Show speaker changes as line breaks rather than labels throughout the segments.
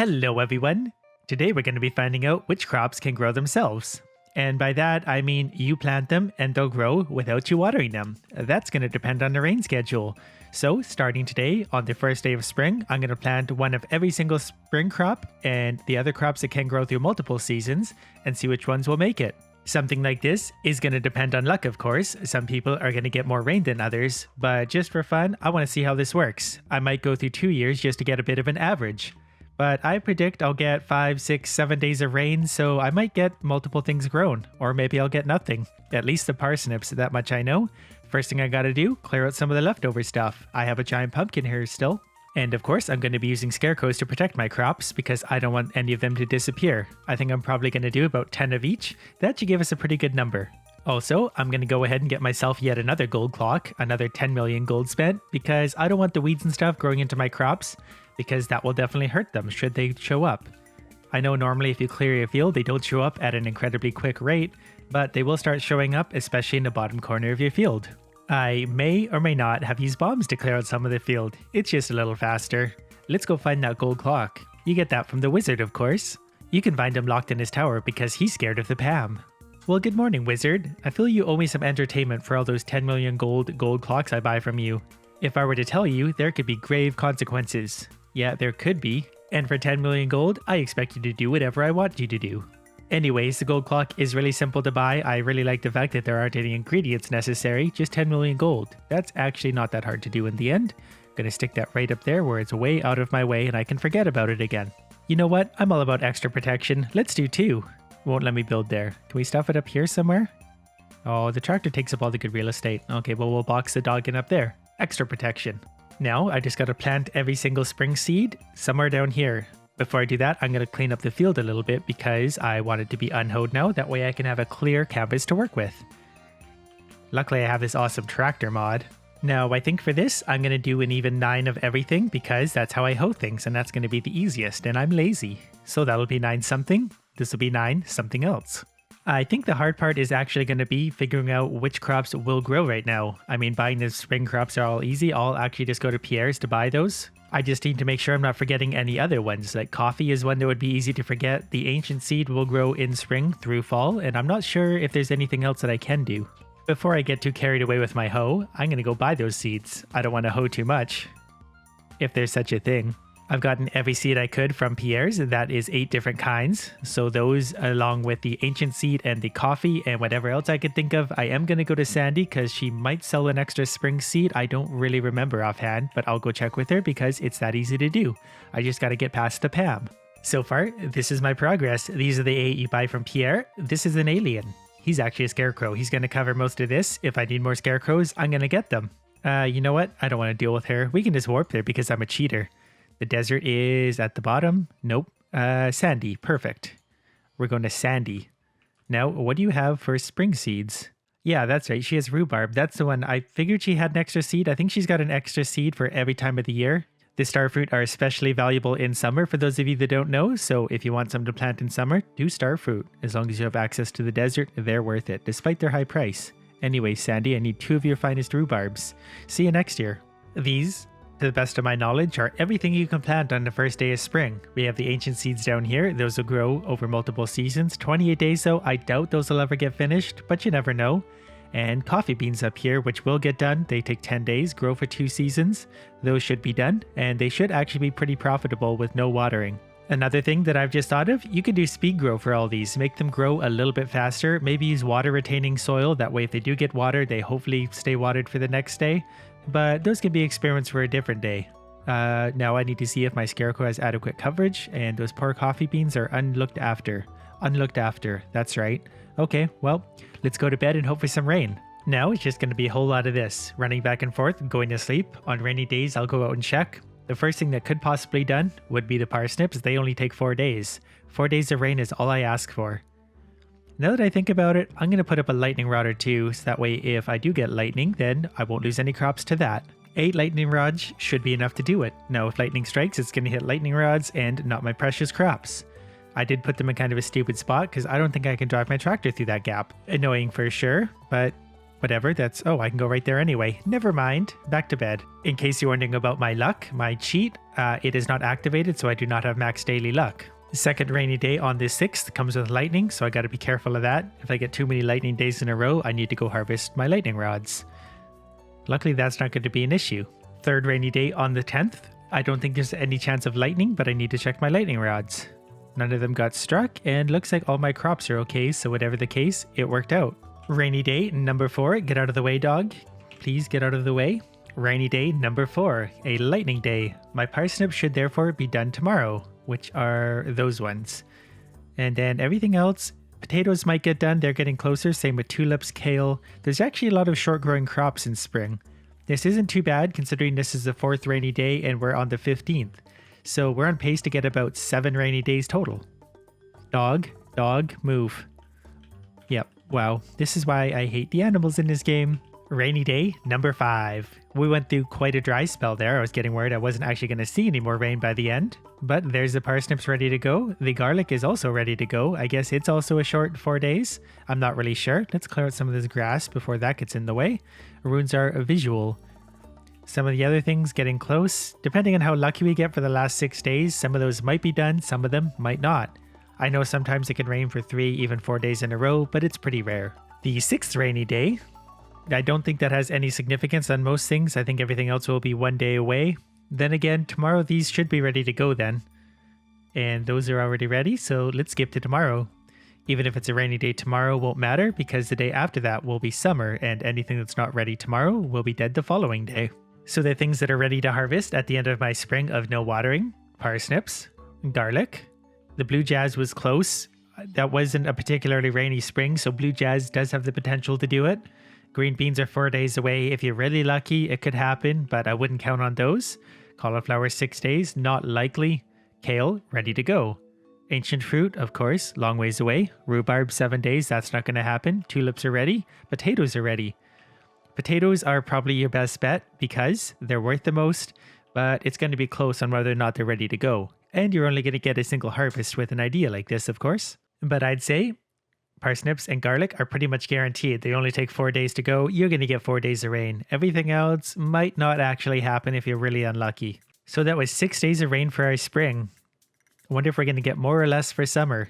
Hello everyone! Today we're going to be finding out which crops can grow themselves. And by that I mean you plant them and they'll grow without you watering them. That's going to depend on the rain schedule. So starting today on the first day of spring, I'm going to plant one of every single spring crop and the other crops that can grow through multiple seasons and see which ones will make it. Something like this is going to depend on luck, of course. Some people are going to get more rain than others, but just for fun, I want to see how this works. I might go through 2 years just to get a bit of an average. But I predict I'll get 5, 6, 7 days of rain, so I might get multiple things grown, or maybe I'll get nothing. At least the parsnips, that much I know. First thing I gotta do, clear out some of the leftover stuff. I have a giant pumpkin here still. And of course, I'm going to be using scarecrows to protect my crops because I don't want any of them to disappear. I think I'm probably going to do about 10 of each. That should give us a pretty good number. Also, I'm going to go ahead and get myself yet another gold clock, another 10 million gold spent, because I don't want the weeds and stuff growing into my crops, because that will definitely hurt them should they show up. I know normally if you clear your field, they don't show up at an incredibly quick rate, but they will start showing up, especially in the bottom corner of your field. I may or may not have used bombs to clear out some of the field. It's just a little faster. Let's go find that gold clock. You get that from the wizard, of course. You can find him locked in his tower because he's scared of the Pam. Well, good morning, wizard. I feel you owe me some entertainment for all those 10 million gold clocks I buy from you. If I were to tell you, there could be grave consequences. Yeah, there could be. And for 10 million gold, I expect you to do whatever I want you to do. Anyways, the gold clock is really simple to buy. I really like the fact that there aren't any ingredients necessary, just 10 million gold. That's actually not that hard to do in the end. I'm gonna stick that right up there where it's way out of my way and I can forget about it again. You know what? I'm all about extra protection. Let's do 2. Won't let me build there. Can we stuff it up here somewhere? Oh, the tractor takes up all the good real estate. Okay, well, we'll box the dog in up there. Extra protection. Now, I just gotta plant every single spring seed somewhere down here. Before I do that, I'm going to clean up the field a little bit because I want it to be unhoed now. That way I can have a clear canvas to work with. Luckily, I have this awesome tractor mod. Now, I think for this, I'm going to do an even 9 of everything because that's how I hoe things and that's going to be the easiest and I'm lazy. So that'll be 9 something. This will be 9 something else. I think the hard part is actually going to be figuring out which crops will grow right now. I mean, buying the spring crops are all easy. I'll actually just go to Pierre's to buy those. I just need to make sure I'm not forgetting any other ones. Like coffee is one that would be easy to forget. The ancient seed will grow in spring through fall, and I'm not sure if there's anything else that I can do. Before I get too carried away with my hoe, I'm going to go buy those seeds. I don't want to hoe too much, if there's such a thing. I've gotten every seed I could from Pierre's, that is 8 different kinds. So those along with the ancient seed and the coffee and whatever else I could think of. I am going to go to Sandy because she might sell an extra spring seed. I don't really remember offhand, but I'll go check with her because it's that easy to do. I just got to get past the Pam. So far, this is my progress. These are the 8 you buy from Pierre. This is an alien. He's actually a scarecrow. He's going to cover most of this. If I need more scarecrows, I'm going to get them. You know what? I don't want to deal with her. We can just warp there because I'm a cheater. The desert is at the bottom. Nope. Sandy. Perfect. We're going to Sandy. Now, what do you have for spring seeds? Yeah, that's right. She has rhubarb. That's the one. I figured she had an extra seed. I think she's got an extra seed for every time of the year. The starfruit are especially valuable in summer for those of you that don't know. So if you want some to plant in summer, do starfruit. As long as you have access to the desert, they're worth it, despite their high price. Anyway, Sandy, I need 2 of your finest rhubarbs. See you next year. These, to the best of my knowledge, are everything you can plant on the first day of spring. We have the ancient seeds down here. Those will grow over multiple seasons. 28 days though, I doubt those will ever get finished, but you never know. And coffee beans up here, which will get done. They take 10 days, grow for 2 seasons. Those should be done, and they should actually be pretty profitable with no watering. Another thing that I've just thought of, you could do speed grow for all these. Make them grow a little bit faster. Maybe use water retaining soil. That way if they do get water, they hopefully stay watered for the next day. But those can be experiments for a different day. Now I need to see if my scarecrow has adequate coverage, and those poor coffee beans are unlooked after. Unlooked after, that's right. Okay, well, let's go to bed and hope for some rain. Now it's just going to be a whole lot of this, running back and forth, going to sleep. On rainy days, I'll go out and check. The first thing that could possibly done would be the parsnips. They only take 4 days. 4 days of rain is all I ask for. Now that I think about it, I'm going to put up a lightning rod or 2, so that way if I do get lightning, then I won't lose any crops to that. 8 lightning rods should be enough to do it. Now if lightning strikes, it's going to hit lightning rods and not my precious crops. I did put them in kind of a stupid spot because I don't think I can drive my tractor through that gap. Annoying for sure, but Whatever, that's... Oh, I can go right there anyway. Never mind. Back to bed. In case you're wondering about my luck, my cheat, it is not activated, so I do not have max daily luck. The second rainy day on the 6th comes with lightning, so I got to be careful of that. If I get too many lightning days in a row, I need to go harvest my lightning rods. Luckily, that's not going to be an issue. Third rainy day on the 10th. I don't think there's any chance of lightning, but I need to check my lightning rods. None of them got struck, and looks like all my crops are okay, so whatever the case, it worked out. Rainy day number 4, get out of the way, dog. Please get out of the way. Rainy day number 4, a lightning day. My parsnips should therefore be done tomorrow, which are those ones. And then everything else, potatoes might get done, they're getting closer, same with tulips, kale. There's actually a lot of short growing crops in spring. This isn't too bad considering this is the 4th rainy day and we're on the 15th. So we're on pace to get about 7 rainy days total. Dog, move. Yep, wow. This is why I hate the animals in this game. Rainy day number 5. We went through quite a dry spell there. I was getting worried I wasn't actually going to see any more rain by the end. But there's the parsnips ready to go. The garlic is also ready to go. I guess it's also a short 4 days. I'm not really sure. Let's clear out some of this grass before that gets in the way. Runes are visual. Some of the other things getting close. Depending on how lucky we get for the last 6 days, some of those might be done, some of them might not. I know sometimes it can rain for 3, even 4 days in a row, but it's pretty rare. The 6th rainy day. I don't think that has any significance on most things. I think everything else will be 1 day away. Then again, tomorrow these should be ready to go then. And those are already ready, so let's skip to tomorrow. Even if it's a rainy day tomorrow won't matter because the day after that will be summer and anything that's not ready tomorrow will be dead the following day. So the things that are ready to harvest at the end of my spring of no watering: parsnips, garlic. The blue jazz was close. That wasn't a particularly rainy spring, so blue jazz does have the potential to do it. Green beans are 4 days away. If you're really lucky, it could happen, but I wouldn't count on those. Cauliflower 6 days, not likely. Kale, ready to go. Ancient fruit, of course, long ways away. Rhubarb 7 days, that's not going to happen. Tulips are ready. Potatoes are ready. Potatoes are probably your best bet because they're worth the most, but it's going to be close on whether or not they're ready to go. And you're only going to get a single harvest with an idea like this, of course. But I'd say parsnips and garlic are pretty much guaranteed. They only take 4 days to go. You're going to get 4 days of rain. Everything else might not actually happen if you're really unlucky. So that was 6 days of rain for our spring. I wonder if we're going to get more or less for summer.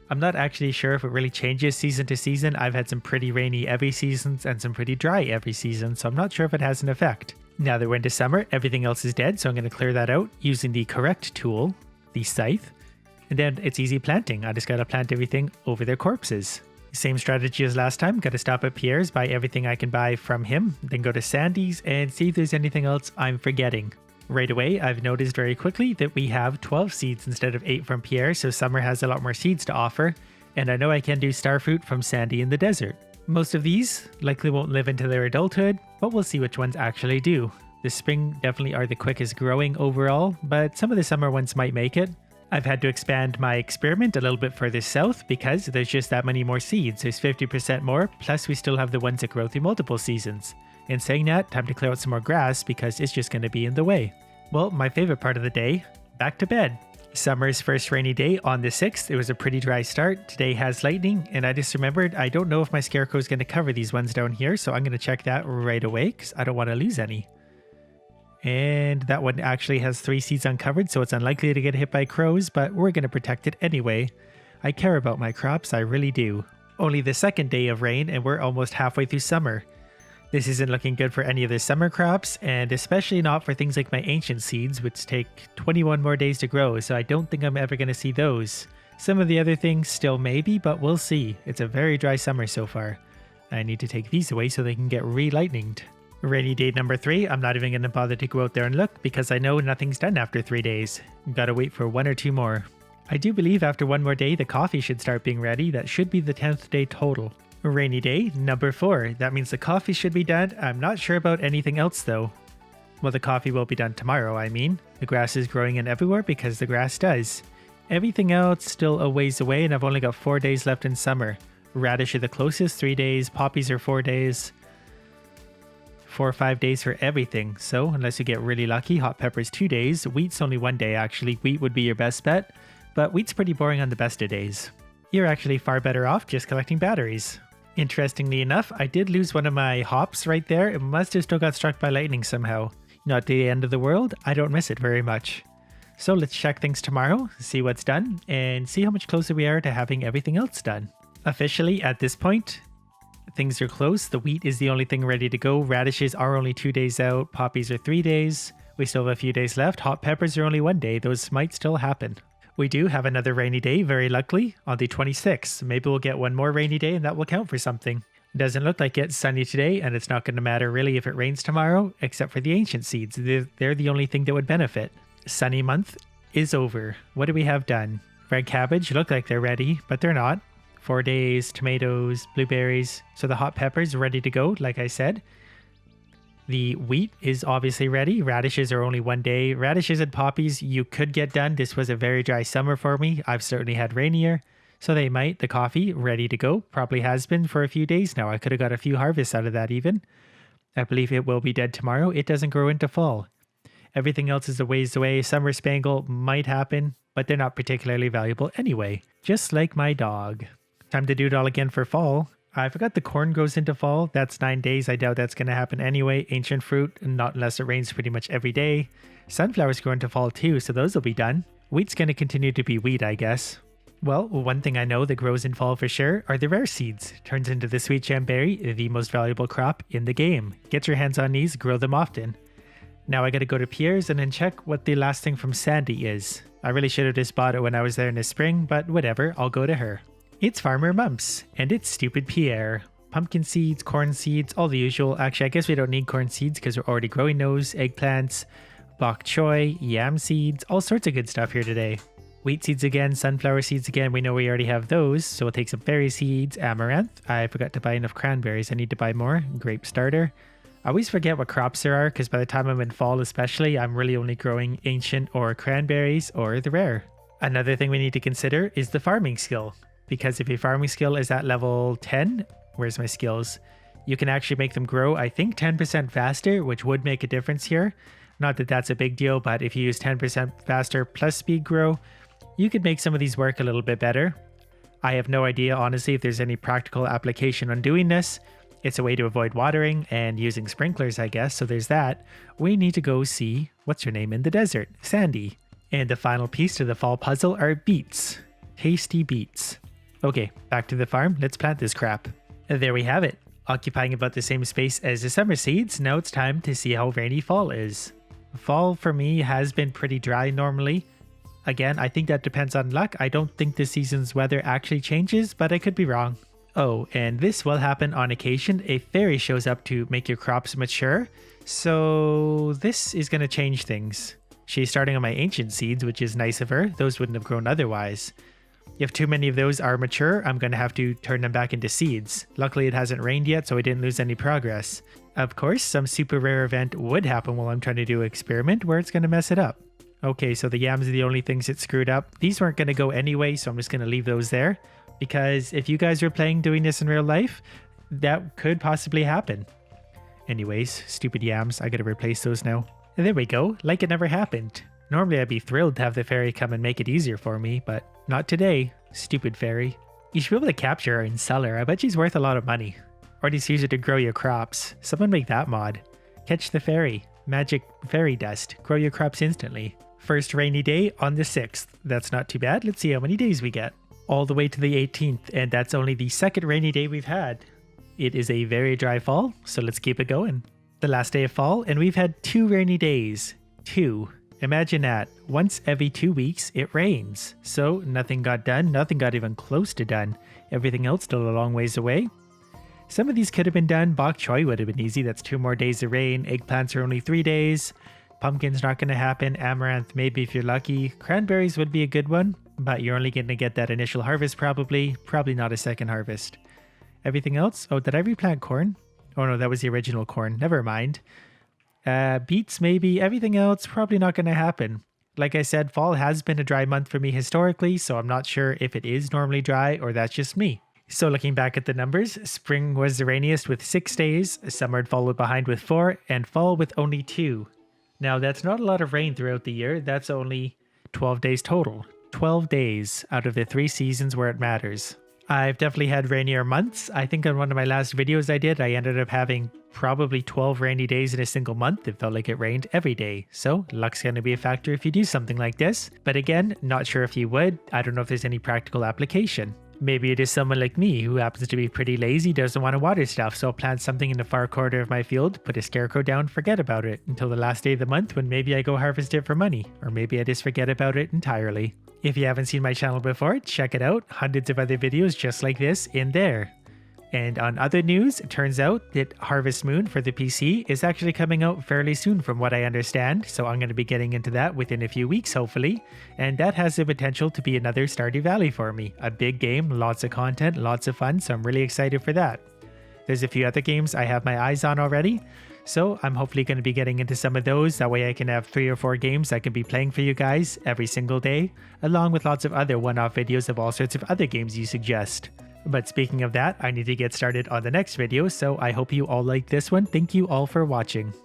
I'm not actually sure if it really changes season to season. I've had some pretty rainy every seasons and some pretty dry every season, so I'm not sure if it has an effect. Now that we're into summer, everything else is dead, so I'm going to clear that out using the correct tool, the scythe. And then it's easy planting. I just got to plant everything over their corpses. Same strategy as last time. Got to stop at Pierre's, buy everything I can buy from him, then go to Sandy's and see if there's anything else I'm forgetting. Right away, I've noticed very quickly that we have 12 seeds instead of 8 from Pierre, so summer has a lot more seeds to offer. And I know I can do starfruit from Sandy in the desert. Most of these likely won't live into their adulthood, but we'll see which ones actually do. The spring definitely are the quickest growing overall, but some of the summer ones might make it. I've had to expand my experiment a little bit further south because there's just that many more seeds. There's 50% more, plus we still have the ones that grow through multiple seasons. In saying that, time to clear out some more grass because it's just going to be in the way. Well, my favorite part of the day, back to bed. Summer's first rainy day on the 6th. It was a pretty dry start. Today has lightning, and I just remembered I don't know if my scarecrow is going to cover these ones down here, so I'm going to check that right away because I don't want to lose any. And that one actually has 3 seeds uncovered, so it's unlikely to get hit by crows, but we're going to protect it anyway. I care about my crops, I really do. Only the second day of rain, and we're almost halfway through summer. This isn't looking good for any of the summer crops, and especially not for things like my ancient seeds, which take 21 more days to grow, so I don't think I'm ever going to see those. Some of the other things still maybe, but we'll see. It's a very dry summer so far. I need to take these away so they can get re-lightninged. Rainy day number 3, I'm not even going to bother to go out there and look because I know nothing's done after 3 days. Gotta wait for 1 or 2 more. I do believe after 1 more day the coffee should start being ready. That should be the 10th day total. Rainy day number 4. That means the coffee should be done. I'm not sure about anything else though. Well, the coffee will be done tomorrow, I mean. The grass is growing in everywhere because the grass does. Everything else still a ways away and I've only got 4 days left in summer. Radish are the closest, 3 days. Poppies are 4 days. 4 or 5 days for everything. So unless you get really lucky, hot peppers 2 days. Wheat's only 1 day actually. Wheat would be your best bet, but wheat's pretty boring on the best of days. You're actually far better off just collecting batteries. Interestingly enough, I did lose one of my hops right there. It must have still got struck by lightning somehow. Not the end of the world. I don't miss it very much. So let's check things tomorrow, see what's done, and see how much closer we are to having everything else done. Officially, at this point, things are close. The wheat is the only thing ready to go. Radishes are only 2 days out. Poppies are 3 days. We still have a few days left. Hot peppers are only 1 day. Those might still happen. We do have another rainy day, very luckily, on the 26th. Maybe we'll get one more rainy day and that will count for something. Doesn't look like it's sunny today, and it's not going to matter really if it rains tomorrow, except for the ancient seeds. They're the only thing that would benefit. Sunny month is over. What do we have done? Red cabbage look like they're ready, but they're not. 4 days, tomatoes, blueberries. So the hot peppers are ready to go, like I said. The wheat is obviously ready. Radishes are only 1 day. Radishes and poppies you could get done. This was a very dry summer for me. I've certainly had rainier. So they might. The coffee, ready to go. Probably has been for a few days now. I could have got a few harvests out of that even. I believe it will be dead tomorrow. It doesn't grow into fall. Everything else is a ways away. Summer spangle might happen, but they're not particularly valuable anyway. Just like my dog. Time to do it all again for fall. I forgot the corn goes into fall. That's 9 days. I doubt that's going to happen anyway. Ancient fruit, not unless it rains pretty much every day. Sunflowers go into fall too, so those will be done. Wheat's going to continue to be wheat, I guess. Well, one thing I know that grows in fall for sure are the rare seeds. Turns into the sweet jamberry, the most valuable crop in the game. Get your hands on these, grow them often. Now I gotta go to Pierre's and then check what the last thing from Sandy is. I really should have just bought it when I was there in the spring, but whatever, I'll go to her. It's Farmer Mumps, and it's Stupid Pierre. Pumpkin seeds, corn seeds, all the usual. Actually, I guess we don't need corn seeds because we're already growing those. Eggplants, bok choy, yam seeds, all sorts of good stuff here today. Wheat seeds again, sunflower seeds again. We know we already have those, so we'll take some berry seeds, amaranth. I forgot to buy enough cranberries. I need to buy more. Grape starter. I always forget what crops there are because by the time I'm in fall especially, I'm really only growing ancient or cranberries or the rare. Another thing we need to consider is the farming skill. Because if your farming skill is at level 10, where's my skills? You can actually make them grow, I think 10% faster, which would make a difference here. Not that that's a big deal, but if you use 10% faster plus speed grow, you could make some of these work a little bit better. I have no idea, honestly, if there's any practical application on doing this. It's a way to avoid watering and using sprinklers, I guess, so there's that. We need to go see, what's her name in the desert? Sandy. And the final piece to the fall puzzle are beets. Tasty beets. Okay, back to the farm. Let's plant this crap. And there we have it. Occupying about the same space as the summer seeds, now it's time to see how rainy fall is. Fall for me has been pretty dry normally. Again, I think that depends on luck. I don't think this season's weather actually changes, but I could be wrong. Oh, and this will happen on occasion. A fairy shows up to make your crops mature. So this is going to change things. She's starting on my ancient seeds, which is nice of her. Those wouldn't have grown otherwise. If too many of those are mature, I'm going to have to turn them back into seeds. Luckily, it hasn't rained yet, so I didn't lose any progress. Of course, some super rare event would happen while I'm trying to do an experiment where it's going to mess it up. Okay, so the yams are the only things that screwed up. These weren't going to go anyway, so I'm just going to leave those there. Because if you guys are playing doing this in real life, that could possibly happen. Anyways, stupid yams, I got to replace those now. And there we go, like it never happened. Normally I'd be thrilled to have the fairy come and make it easier for me, but not today, stupid fairy. You should be able to capture her and sell her. I bet she's worth a lot of money. Or just use her to grow your crops. Someone make that mod. Catch the fairy. Magic fairy dust. Grow your crops instantly. First rainy day on the 6th. That's not too bad. Let's see how many days we get. All the way to the 18th, and that's only the second rainy day we've had. It is a very dry fall, so let's keep it going. The last day of fall, and we've had 2 rainy days. 2. Imagine that. Once every 2 weeks, it rains. So nothing got done, nothing got even close to done. Everything else still a long ways away. Some of these could have been done. Bok choy would have been easy. That's 2 more days of rain. Eggplants are only 3 days. Pumpkin's not going to happen. Amaranth, maybe if you're lucky. Cranberries would be a good one, but you're only going to get that initial harvest probably. Probably not a second harvest. Everything else? Oh, did I replant corn? Oh no, that was the original corn. Never mind. Beets maybe. Everything else probably not going to happen. Like I said, fall has been a dry month for me historically, so I'm not sure if it is normally dry or that's just me. So looking back at the numbers, spring was the rainiest with 6 days, summer had followed behind with 4, and fall with only 2. Now that's not a lot of rain throughout the year, that's only 12 days total. 12 days out of the 3 seasons where it matters. I've definitely had rainier months. I think on one of my last videos I ended up having probably 12 rainy days in a single month. It felt like it rained every day. So luck's going to be a factor if you do something like this. But again, not sure if you would. I don't know if there's any practical application. Maybe it is someone like me who happens to be pretty lazy, doesn't want to water stuff, so I'll plant something in the far corner of my field, put a scarecrow down, forget about it until the last day of the month when maybe I go harvest it for money, or maybe I just forget about it entirely. If you haven't seen my channel before, check it out. Hundreds of other videos just like this in there. And on other news, it turns out that Harvest Moon for the PC is actually coming out fairly soon from what I understand, so I'm going to be getting into that within a few weeks hopefully, and that has the potential to be another Stardew Valley for me. A big game, lots of content, lots of fun, so I'm really excited for that. There's a few other games I have my eyes on already, so I'm hopefully going to be getting into some of those. That way I can have 3 or 4 games I can be playing for you guys every single day, along with lots of other one-off videos of all sorts of other games you suggest. But speaking of that, I need to get started on the next video, so I hope you all like this one. Thank you all for watching.